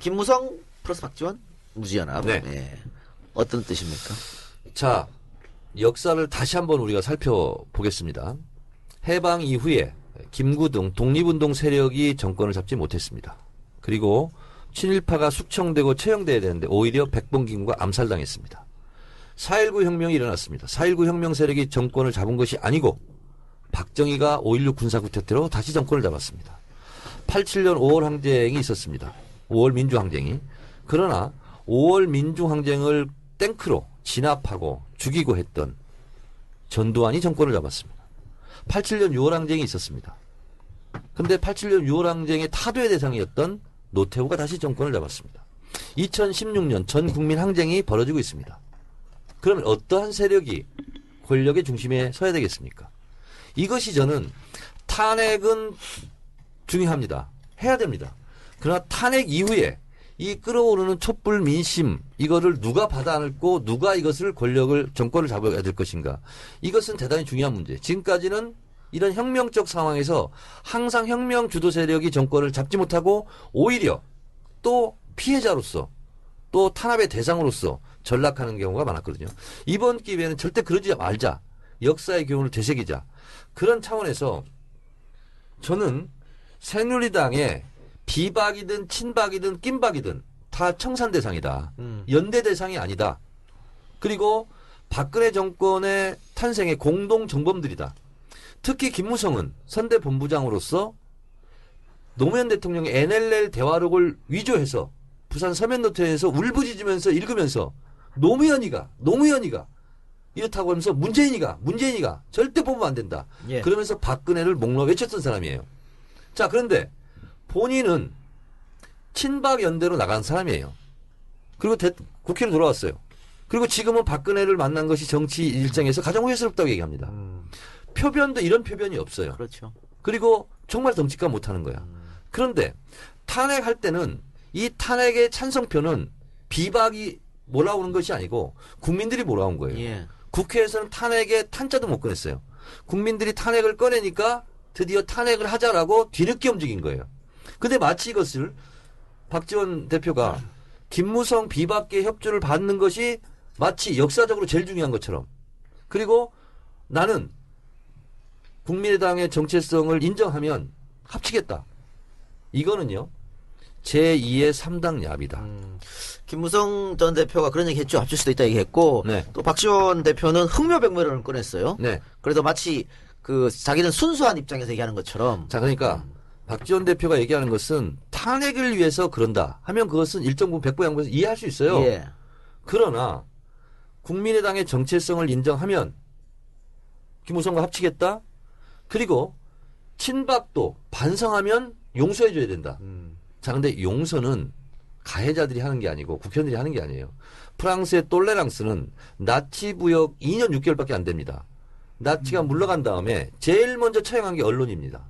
김무성 플러스 박지원 무지연합. 네. 예. 어떤 뜻입니까? 자, 역사를 다시 한번 우리가 살펴보겠습니다. 해방 이후에 김구 등 독립운동 세력이 정권을 잡지 못했습니다. 그리고 친일파가 숙청되고 처형돼야 되는데 오히려 백범김구가 암살당했습니다. 4.19 혁명이 일어났습니다. 4.19 혁명 세력이 정권을 잡은 것이 아니고 박정희가 5.16 군사구태태로 다시 정권을 잡았습니다. 87년 5월 항쟁이 있었습니다. 5월 민주항쟁이. 그러나 5월 민주항쟁을 탱크로 진압하고 죽이고 했던 전두환이 정권을 잡았습니다. 87년 6월 항쟁이 있었습니다. 근데 87년 6월 항쟁의 타도의 대상이었던 노태우가 다시 정권을 잡았습니다. 2016년 전 국민 항쟁이 벌어지고 있습니다. 그러면 어떠한 세력이 권력의 중심에 서야 되겠습니까? 이것이 저는 탄핵은 중요합니다. 해야 됩니다. 그러나 탄핵 이후에 이 끌어오르는 촛불 민심 이거를 누가 받아 안고 누가 이것을 권력을 정권을 잡아야 될 것인가. 이것은 대단히 중요한 문제. 지금까지는 이런 혁명적 상황에서 항상 혁명 주도 세력이 정권을 잡지 못하고 오히려 또 피해자로서 또 탄압의 대상으로서 전락하는 경우가 많았거든요. 이번 기회에는 절대 그러지 말자. 역사의 교훈을 되새기자. 그런 차원에서 저는 새누리당의 비박이든 친박이든 낀박이든 다 청산 대상이다. 연대 대상이 아니다. 그리고 박근혜 정권의 탄생의 공동 정범들이다. 특히 김무성은 선대 본부장으로서 노무현 대통령의 NLL 대화록을 위조해서 부산 서면노트에서 울부짖으면서 읽으면서 노무현이가 이렇다고 하면서 문재인이가 절대 뽑으면 안 된다. 예. 그러면서 박근혜를 목놓아 외쳤던 사람이에요. 자, 그런데 본인은 친박 연대로 나간 사람이에요. 그리고 국회로 돌아왔어요. 그리고 지금은 박근혜를 만난 것이 정치 일정에서 가장 후회스럽다고 얘기합니다. 표변도 이런 표변이 없어요. 그렇죠. 그리고 정말 덩치가 못하는 거야. 그런데 탄핵할 때는 이 탄핵의 찬성표는 비박이 몰아오는 것이 아니고 국민들이 몰아온 거예요. 예. 국회에서는 탄핵의 탄자도 못 꺼냈어요. 국민들이 탄핵을 꺼내니까 드디어 탄핵을 하자라고 뒤늦게 움직인 거예요. 근데 마치 이것을 박지원 대표가 김무성 비박계 협조를 받는 것이 마치 역사적으로 제일 중요한 것처럼, 그리고 나는 국민의당의 정체성을 인정하면 합치겠다. 이거는요, 제2의 3당 야비다. 김무성 전 대표가 그런 얘기 했죠. 합칠 수도 있다 얘기했고, 네. 또 박지원 대표는 흥묘백묘론을 꺼냈어요. 네. 그래도 마치 그 자기는 순수한 입장에서 얘기하는 것처럼. 자, 그러니까 박지원 대표가 얘기하는 것은 탄핵을 위해서 그런다 하면 그것은 일정 부분 백보 양보해서 이해할 수 있어요. 예. 그러나 국민의당의 정체성을 인정하면 김무성과 합치겠다. 그리고 친박도 반성하면 용서해줘야 된다. 자, 근데 용서는 가해자들이 하는 게 아니고 국회의원들이 하는 게 아니에요. 프랑스의 똘레랑스는 나치 부역 2년 6개월밖에 안 됩니다. 나치가 물러간 다음에 제일 먼저 처형한 게 언론입니다.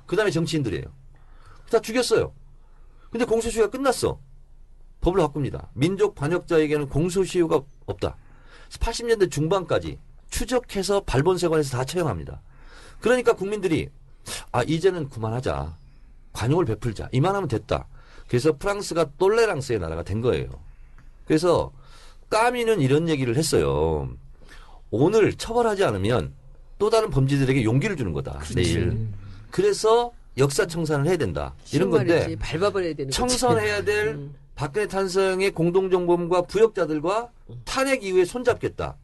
그 다음에 정치인들이에요. 다 죽였어요. 근데 공소시효가 끝났어. 법을 바꿉니다. 민족 반역자에게는 공소시효가 없다. 80년대 중반까지 추적해서 발본세관에서 다 처형합니다. 그러니까 국민들이 이제는 그만하자. 관용을 베풀자. 이만하면 됐다. 그래서 프랑스가 똘레랑스의 나라가 된 거예요. 그래서 까미는 이런 얘기를 했어요. 오늘 처벌하지 않으면 또 다른 범죄들에게 용기를 주는 거다. 그렇지. 내일. 그래서 역사 청산을 해야 된다. 이런 건데 밟아버려야 되는 청산해야 될 박근혜 탄생의 공동정범과 부역자들과 탄핵 이후에 손잡겠다.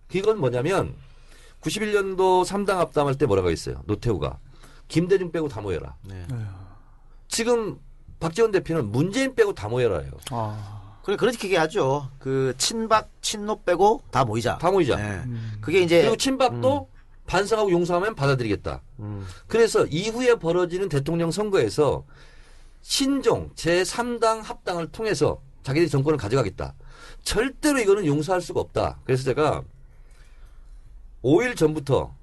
그건 뭐냐면 91년도 3당 합담할 때 뭐라고 했어요. 노태우가. 김대중 빼고 다 모여라. 네. 지금 박지원 대표는 문재인 빼고 다 모여라예요. 그렇게 얘기하죠. 그 친박, 친노 빼고 다 모이자. 다 모이자. 네. 그게 이제 그리고 친박도 반성하고 용서하면 받아들이겠다. 그래서 이후에 벌어지는 대통령 선거에서 신종 제3당 합당을 통해서 자기들이 정권을 가져가겠다. 절대로 이거는 용서할 수가 없다. 그래서 제가 5일 전부터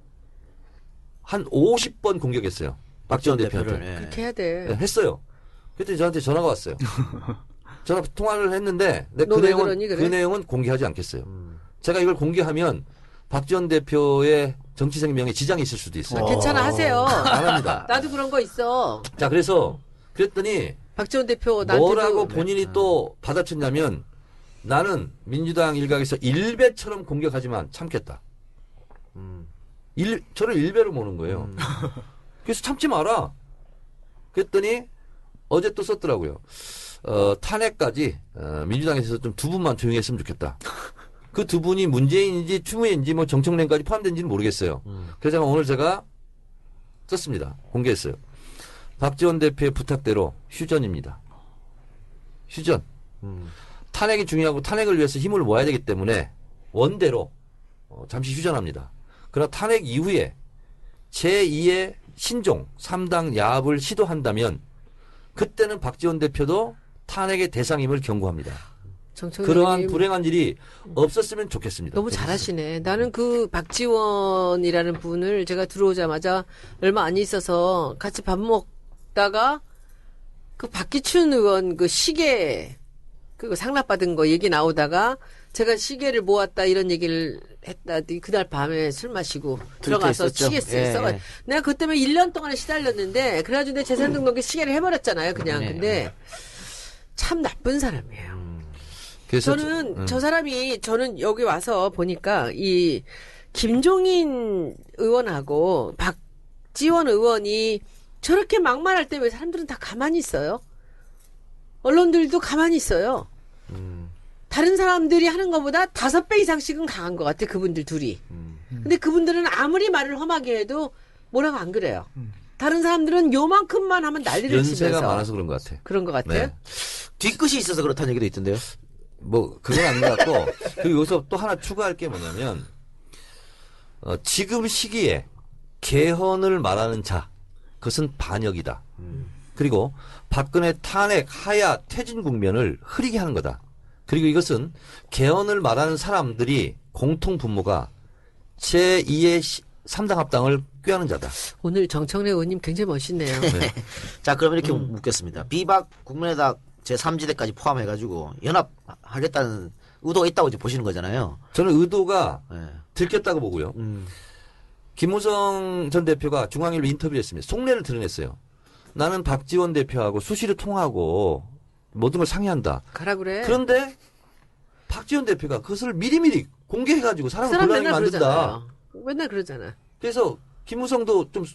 한 50번 공격했어요. 박지원 대표한테. 네. 그렇게 해야 돼. 네, 했어요. 그랬더니 저한테 전화가 왔어요. 전화 통화를 했는데 너 왜 그러니, 그래? 그 내용은 공개하지 않겠어요. 제가 이걸 공개하면 박지원 대표의 정치 생명에 지장이 있을 수도 있어요. 괜찮아, 하세요. 안 합니다. 나도 그런 거 있어. 자, 그랬더니 박지원 대표 나한테도 뭐라고 본인이 또 받아쳤냐면 나는 민주당 일각에서 일베처럼 공격하지만 참겠다. 저를 일베로 모는 거예요. 그래서 참지 마라. 그랬더니 어제 또 썼더라고요. 탄핵까지 민주당에서 좀 두 분만 조용히 했으면 좋겠다. 그 두 분이 문재인인지 추미애인지 뭐 정청래까지 포함된지는 모르겠어요. 그래서 오늘 제가 썼습니다. 공개했어요. 박지원 대표의 부탁대로 휴전입니다. 휴전. 탄핵이 중요하고 탄핵을 위해서 힘을 모아야 되기 때문에 원대로 잠시 휴전합니다. 그러나 탄핵 이후에 제2의 신종 3당 야합을 시도한다면 그때는 박지원 대표도 탄핵의 대상임을 경고합니다. 그러한 불행한 일이 없었으면 좋겠습니다. 너무 잘하시네. 나는 그 박지원이라는 분을 제가 들어오자마자 얼마 안 있어서 같이 밥 먹다가 그 박기춘 의원 그 시계 그 상납받은 거 얘기 나오다가 제가 시계를 모았다 이런 얘기를 했다더니 그날 밤에 술 마시고 들어가서 시계 써가 내가 그 때문에 1년 동안 시달렸는데 그래가지고 내 재산 등록에 시계를 해버렸잖아요. 그냥 근데 참 나쁜 사람이에요. 그래서 저는 저 사람이 저는 여기 와서 보니까 이 김종인 의원하고 박지원 의원이 저렇게 막말할 때 왜 사람들은 다 가만히 있어요? 언론들도 가만히 있어요. 다른 사람들이 하는 것보다 5배 이상씩은 강한 것 같아 그분들 둘이. 근데 그분들은 아무리 말을 험하게 해도 뭐라고 안 그래요. 다른 사람들은 요만큼만 하면 난리를 치면서. 연세가 많아서 그런 것 같아. 그런 것 같아요. 네. 뒤끝이 있어서 그렇다는 얘기도 있던데요. 뭐 그건 아닌 것 같고 그리고 여기서 또 하나 추가할 게 뭐냐면 지금 시기에 개헌을 말하는 자 그것은 반역이다. 그리고 박근혜 탄핵 하야 퇴진 국면을 흐리게 하는 거다. 그리고 이것은 개헌을 말하는 사람들이 공통 분모가 제2의 3당 합당을 꾀하는 자다. 오늘 정청래 의원님 굉장히 멋있네요. 네. 자, 그럼 이렇게 묻겠습니다. 비박 국민의당 제3지대까지 포함해가지고 연합하겠다는 의도가 있다고 이제 보시는 거잖아요. 저는 의도가 네. 들켰다고 보고요. 김무성 전 대표가 중앙일보 인터뷰를 했습니다. 속내를 드러냈어요. 나는 박지원 대표하고 수시로 통하고 모든 걸 상의한다. 가라 그래. 그런데 박지원 대표가 그것을 미리미리 공개해가지고 사람을 사람 곤란하게 맨날 만든다. 그러잖아요. 맨날 그러잖아. 그래서 김무성도 좀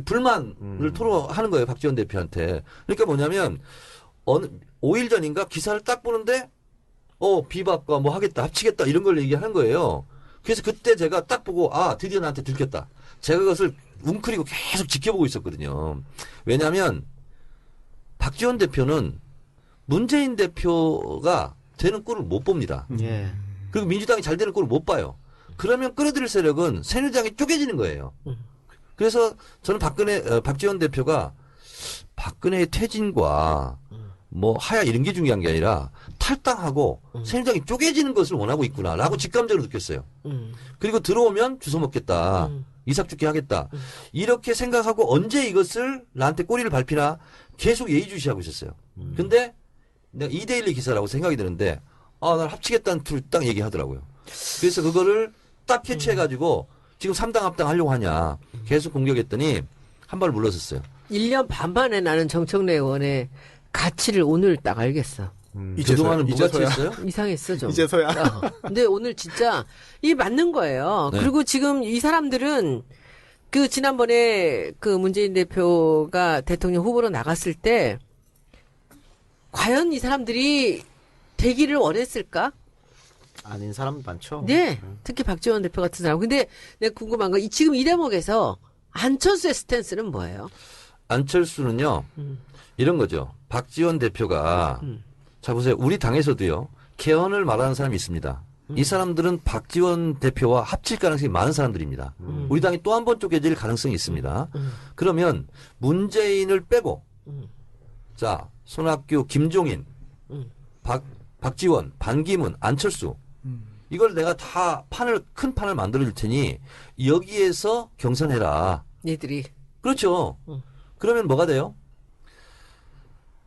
불만을 토로하는 거예요. 박지원 대표한테. 그러니까 뭐냐면 5일 전인가 기사를 딱 보는데 비박과 뭐 하겠다 합치겠다 이런 걸 얘기하는 거예요. 그래서 그때 제가 딱 보고 드디어 나한테 들켰다. 제가 그것을 웅크리고 계속 지켜보고 있었거든요. 왜냐하면 박지원 대표는 문재인 대표가 되는 꼴을 못 봅니다. 예. 그리고 민주당이 잘 되는 꼴을 못 봐요. 그러면 끌어들일 세력은 새누리당이 쪼개지는 거예요. 그래서 저는 박지원 대표가 박근혜의 퇴진과 뭐 하야 이런 게 중요한 게 아니라 탈당하고 새누리당이 쪼개지는 것을 원하고 있구나라고 직감적으로 느꼈어요. 그리고 들어오면 주워 먹겠다. 이삭죽게 하겠다. 이렇게 생각하고 언제 이것을 나한테 꼬리를 밟히나 계속 예의주시하고 있었어요. 근데 내가 2대1 기사라고 생각이 드는데 난 합치겠다는 툴 딱 얘기하더라고요. 그래서 그거를 딱 캐치해가지고 지금 3당 합당 하려고 하냐 계속 공격했더니 한 발 물러섰어요. 1년 반 만에 나는 정청래 의원의 가치를 오늘 딱 알겠어. 그동안은 무가치했어요? 이상했어 좀. 이제서야. 근데 오늘 진짜 이게 맞는 거예요. 네. 그리고 지금 이 사람들은 그 지난번에 그 문재인 대표가 대통령 후보로 나갔을 때 과연 이 사람들이 되기를 원했을까? 아닌 사람 많죠. 네. 특히 박지원 대표 같은 사람. 근데 내가 궁금한 건 지금 이 대목에서 안철수의 스탠스는 뭐예요? 안철수는요. 이런 거죠. 박지원 대표가 자 보세요. 우리 당에서도요. 개헌을 말하는 사람이 있습니다. 이 사람들은 박지원 대표와 합칠 가능성이 많은 사람들입니다. 우리 당이 또 한 번 쪼개질 가능성이 있습니다. 그러면 문재인을 빼고 자 손학규, 김종인, 박지원, 반기문, 안철수 이걸 내가 다 큰 판을 만들어 줄 테니 여기에서 경선해라. 얘들이. 그렇죠. 그러면 뭐가 돼요?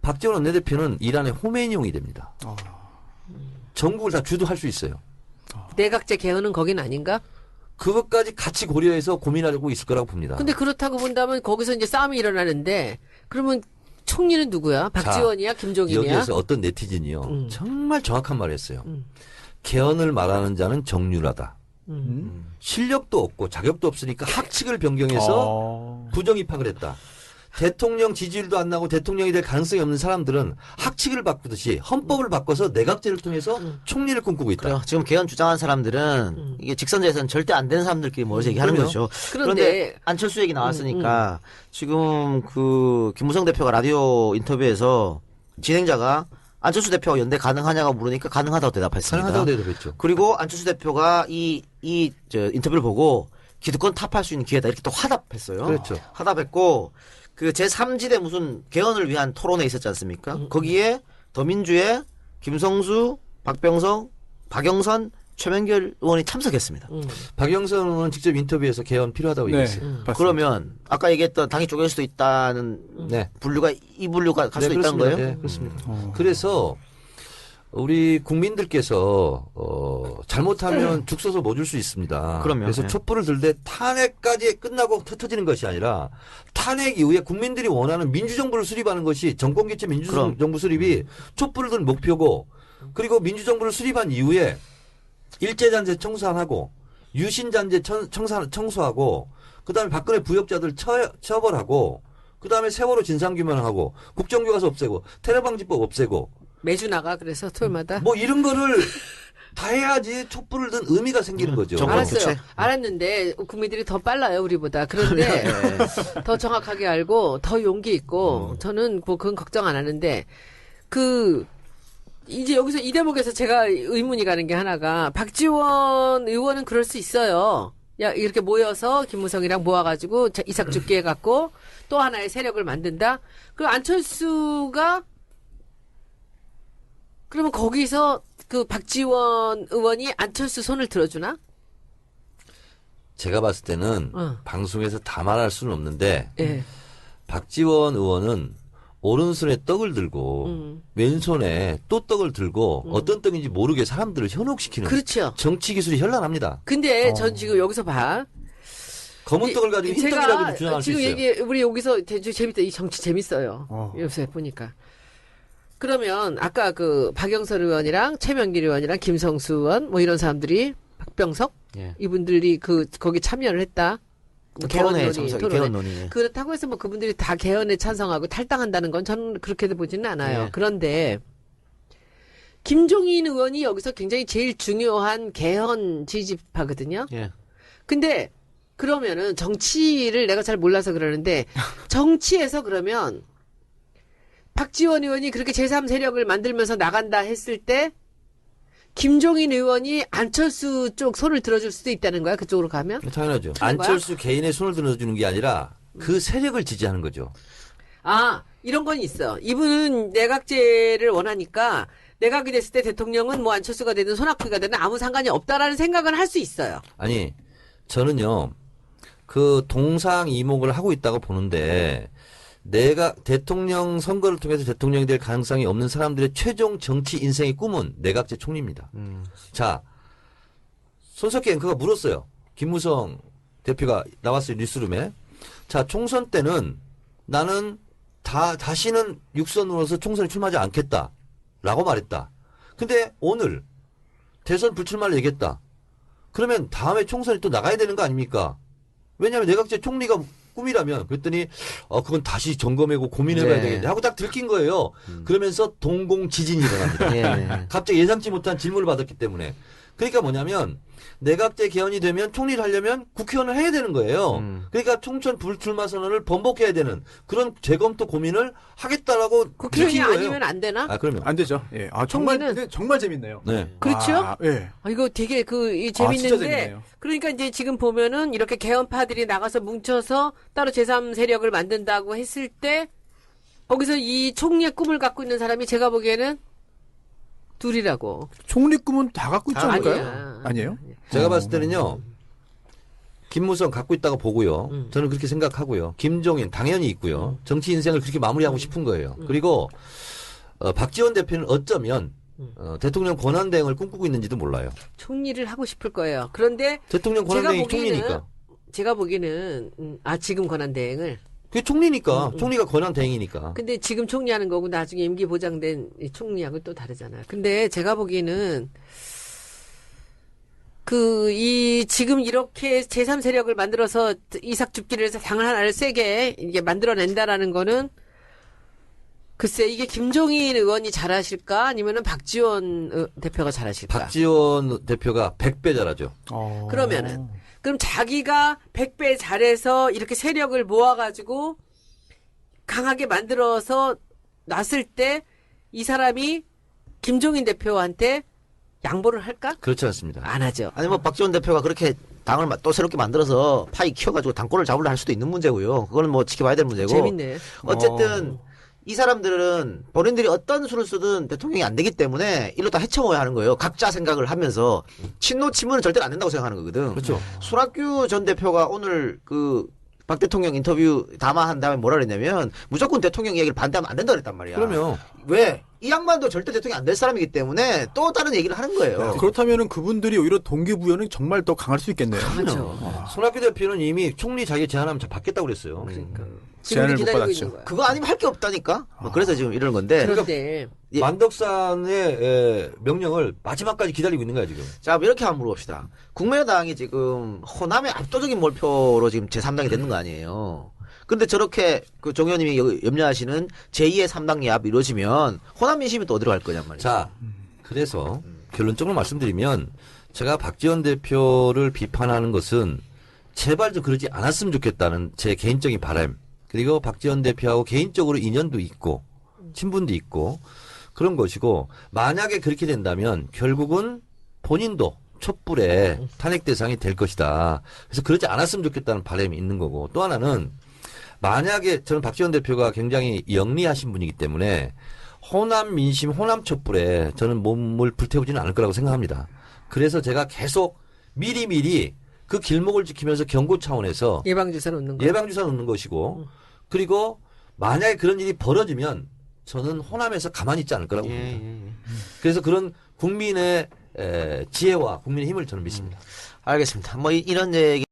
박지원 원내대표는 이란의 호메인용이 됩니다. 전국을 다 주도할 수 있어요. 내각제 개헌은 거긴 아닌가? 그것까지 같이 고려해서 고민하려고 있을 거라고 봅니다. 근데 그렇다고 본다면 거기서 이제 싸움이 일어나는데 그러면 총리는 누구야? 박지원이야? 김종인이야? 여기에서 어떤 네티즌이요. 정말 정확한 말을 했어요. 개헌을 말하는 자는 정률하다. 실력도 없고 자격도 없으니까 학칙을 변경해서 부정 입학을 했다. 대통령 지지율도 안 나고 대통령이 될 가능성이 없는 사람들은 학칙을 바꾸듯이 헌법을 바꿔서 내각제를 통해서 총리를 꿈꾸고 있다. 그래요. 지금 개헌 주장한 사람들은 이게 직선제에서는 절대 안 되는 사람들끼리 모여서 얘기하는 그럼요. 거죠. 그런데 그런데 안철수 얘기 나왔으니까 지금 그 김무성 대표가 라디오 인터뷰에서 진행자가 안철수 대표가 연대 가능하냐고 물으니까 가능하다고 대답했습니다. 가능하다고 대답했죠. 그리고 안철수 대표가 저 인터뷰를 보고 기득권 타파할 수 있는 기회다 이렇게 또 화답했어요. 그렇죠. 화답했고 그 제3지대 무슨 개헌을 위한 토론회 있었지 않습니까? 거기에 더민주의 김성수, 박병석, 박영선, 최명결 의원이 참석했습니다. 박영선 의원은 직접 인터뷰에서 개헌 필요하다고 얘기했어요. 맞습니다. 그러면 아까 얘기했던 당이 쪼갤 수도 있다는 네. 분류가 이 분류가 갈 수도 있다는 그렇습니다. 거예요? 네, 그렇습니다. 그래서 우리 국민들께서 잘못하면 죽 써서 못 줄 수 있습니다. 그럼요. 그래서 네. 촛불을 들되 탄핵까지 끝나고 터지는 것이 아니라 탄핵 이후에 국민들이 원하는 민주정부를 수립하는 것이 정권개최 민주정부 수립이 촛불을 든 목표고 그리고 민주정부를 수립한 이후에 일제잔재 청산하고 유신잔재 청소하고 그다음에 박근혜 부역자들 처벌하고 그다음에 세월호 진상규명하고 국정교과서 없애고 테러방지법 없애고 매주 나가 그래서 토요일마다. 뭐 이런 거를 다 해야지 촛불을 든 의미가 생기는 거죠. 정권 알았어요. 교체. 알았는데 국민들이 더 빨라요 우리보다. 그런데 더 정확하게 알고 더 용기 있고 저는 뭐 그건 걱정 안 하는데 이제 여기서 이 대목에서 제가 의문이 가는 게 하나가 박지원 의원은 그럴 수 있어요. 야 이렇게 모여서 김무성이랑 모아가지고 이삭 죽게 해갖고 또 하나의 세력을 만든다. 그럼 안철수가 그러면 거기서 그 박지원 의원이 안철수 손을 들어주나? 제가 봤을 때는 방송에서 다 말할 수는 없는데 예. 박지원 의원은 오른손에 떡을 들고 왼손에 또 떡을 들고 어떤 떡인지 모르게 사람들을 현혹시키는 그렇죠. 정치 기술이 현란합니다. 근데 전 지금 여기서 봐. 검은 떡을 가지고 흰 떡이라고 주장할 수 지금 있어요. 우리 여기서 재밌다. 이 정치 재밌어요. 요새 보니까. 그러면 아까 그 박영선 의원이랑 최명길 의원이랑 김성수 의원 뭐 이런 사람들이 박병석 예. 이분들이 거기 참여를 했다. 토론회 개헌 논의. 그렇다고 해서 뭐 그분들이 다 개헌에 찬성하고 탈당한다는 건 저는 그렇게도 보지는 않아요. 네. 그런데 김종인 의원이 여기서 굉장히 제일 중요한 개헌 지지파거든요. 예. 근데 그러면은 정치를 내가 잘 몰라서 그러는데 정치에서 그러면 박지원 의원이 그렇게 제3세력을 만들면서 나간다 했을 때 김종인 의원이 안철수 쪽 손을 들어줄 수도 있다는 거야? 그쪽으로 가면? 당연하죠. 그런 거야? 안철수 개인의 손을 들어주는 게 아니라 그 세력을 지지하는 거죠. 아, 이런 건 있어. 이분은 내각제를 원하니까 내각이 됐을 때 대통령은 뭐 안철수가 되든 손학규가 되든 아무 상관이 없다라는 생각은 할 수 있어요. 아니 저는요 그 동상이목을 하고 있다고 보는데 내가 대통령 선거를 통해서 대통령이 될 가능성이 없는 사람들의 최종 정치 인생의 꿈은 내각제 총리입니다. 자, 손석희 앵커가 물었어요. 김무성 대표가 나왔어요, 뉴스룸에. 자, 총선 때는 나는 다시는 육선으로서 총선에 출마하지 않겠다. 라고 말했다. 근데 오늘 대선 불출마를 얘기했다. 그러면 다음에 총선에 또 나가야 되는 거 아닙니까? 왜냐하면 내각제 총리가 꿈이라면 그랬더니 그건 다시 점검하고 고민해봐야 네. 되겠네 하고 딱 들킨 거예요. 그러면서 동공 지진이 일어납니다. 예. 갑자기 예상치 못한 질문을 받았기 때문에. 그러니까 뭐냐면 내각제 개헌이 되면 총리를 하려면 국회의원을 해야 되는 거예요. 그러니까 총선 불출마 선언을 번복해야 되는 그런 재검토 고민을 하겠다라고 국회의원이 들킨 거예요. 아니면 안 되나? 그러면 안 되죠. 예. 정말 총리는- 근데 정말 재밌네요. 네. 그렇죠? 예. 이거 되게 진짜 재밌는데. 재밌네요. 그러니까 이제 지금 보면은 이렇게 개헌파들이 나가서 뭉쳐서 따로 제3세력을 만든다고 했을 때 거기서 이 총리의 꿈을 갖고 있는 사람이 제가 보기에는 둘이라고. 총리 꿈은 다 갖고 있지 않을까요? 아니야. 아니에요? 제가 봤을 때는요. 김무성 갖고 있다고 보고요. 저는 그렇게 생각하고요. 김종인 당연히 있고요. 정치 인생을 그렇게 마무리하고 싶은 거예요. 그리고 박지원 대표는 어쩌면 대통령 권한대행을 꿈꾸고 있는지도 몰라요. 총리를 하고 싶을 거예요. 그런데 대통령 제가 권한대행이 보기에는- 총리니까. 제가 보기에는 지금 권한대행을 그게 총리니까. 총리가 권한 대행이니까. 근데 지금 총리하는 거고 나중에 임기 보장된 이 총리하고 또 다르잖아요. 근데 제가 보기에는 지금 이렇게 제3 세력을 만들어서 이삭 죽기를 해서 당을 하나를 세게 이게 만들어낸다라는 거는 글쎄 이게 김종인 의원이 잘하실까 아니면은 박지원 대표가 잘하실까? 박지원 대표가 100배 잘하죠. 그러면은 그럼 자기가 100배 잘해서 이렇게 세력을 모아가지고 강하게 만들어서 놨을 때 이 사람이 김종인 대표한테 양보를 할까? 그렇지 않습니다. 안 하죠. 아니 뭐 박지원 대표가 그렇게 당을 또 새롭게 만들어서 파이 키워가지고 당권을 잡으려 할 수도 있는 문제고요. 그거는 뭐 지켜봐야 될 문제고. 재밌네. 어쨌든 이 사람들은 본인들이 어떤 수를 쓰든 대통령이 안 되기 때문에 일로 다 헤쳐먹어야 하는 거예요. 각자 생각을 하면서 친노 친문은 절대로 안 된다고 생각하는 거거든. 그렇죠. 손학규 전 대표가 오늘 박 대통령 인터뷰 담화한 다음에 뭐라 그랬냐면 무조건 대통령 얘기를 반대하면 안 된다 그랬단 말이야. 그러면 왜? 이 양반도 절대 대통령이 안 될 사람이기 때문에 또 다른 얘기를 하는 거예요. 그렇다면은 그분들이 오히려 동기부여는 정말 더 강할 수 있겠네요. 그렇죠. 손학규 대표는 이미 총리 자기 제안하면 받겠다고 그랬어요. 그러니까. 제안을 지금도 못 기다리고 받았죠. 있는 거야. 그거 아니면 할 게 없다니까. 뭐 그래서 지금 이러는 건데. 그런데 예. 만덕산의 명령을 마지막까지 기다리고 있는 거야 지금. 자, 이렇게 한번 물어봅시다. 국민의당이 지금 호남의 압도적인 몰표로 지금 제3당이 되는 거 아니에요. 근데 저렇게 정 의원님이 염려하시는 제2의 3당 예압 이루어지면 호남 민심이 또 어디로 갈 거냔 말이에요. 자, 그래서 결론적으로 말씀드리면 제가 박지원 대표를 비판하는 것은 제발 좀 그러지 않았으면 좋겠다는 제 개인적인 바람. 그리고 박지원 대표하고 개인적으로 인연도 있고 친분도 있고 그런 것이고 만약에 그렇게 된다면 결국은 본인도 촛불의 탄핵 대상이 될 것이다. 그래서 그러지 않았으면 좋겠다는 바람이 있는 거고 또 하나는 만약에 저는 박지원 대표가 굉장히 영리하신 분이기 때문에 호남 민심, 호남 촛불에 저는 몸을 불태우지는 않을 거라고 생각합니다. 그래서 제가 계속 미리미리 그 길목을 지키면서 경고 차원에서 예방주사 놓는 거. 예방주사 놓는 것이고 그리고 만약에 그런 일이 벌어지면 저는 호남에서 가만히 있지 않을 거라고 봅니다. 그래서 그런 국민의 지혜와 국민의 힘을 저는 믿습니다. 알겠습니다. 뭐 이런 얘기